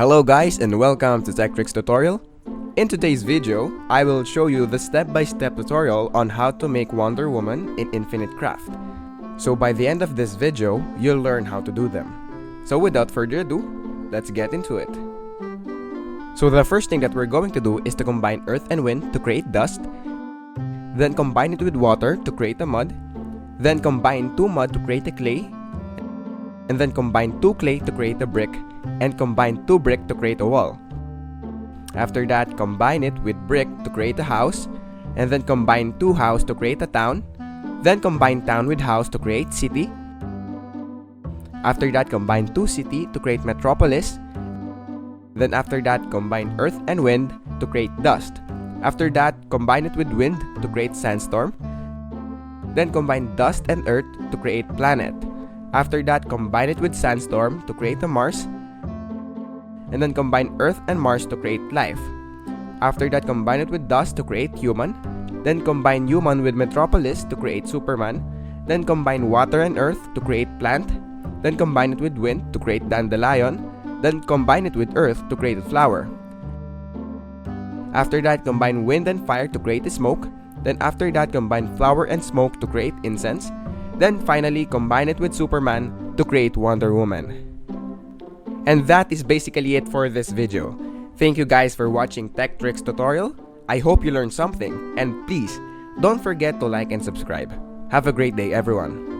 Hello guys and welcome to Tech Tricks tutorial. In today's video, I will show you the step-by-step tutorial on how to make Wonder Woman in Infinite Craft. So by the end of this video, you'll learn how to do them. So without further ado, let's get into it. So the first thing that we're going to do is to combine earth and wind to create dust, then combine it with water to create a mud, then combine 2 mud to create a clay, and then combine 2 clay to create a brick, and combine 2 brick to create a wall. After that, combine it with brick to create a house, and then combine 2 house to create a town, then combine town with house to create city. After that, combine 2 city to create metropolis. Then after that, combine earth and wind to create dust. After that, combine it with wind to create sandstorm. Then combine dust and earth to create planet. After that, combine it with sandstorm to create a Mars. And then combine earth and Mars to create life. After that, combine it with dust to create human. Then combine human with metropolis to create Superman. Then combine water and earth to create plant. Then combine it with wind to create dandelion. Then combine it with earth to create a flower. After that, combine wind and fire to create a smoke. Then after that, combine flower and smoke to create incense. Then finally, combine it with Superman to create Wonder Woman. And that is basically it for this video. Thank you guys for watching Tech Tricks tutorial. I hope you learned something, and please don't forget to like and subscribe. Have a great day everyone.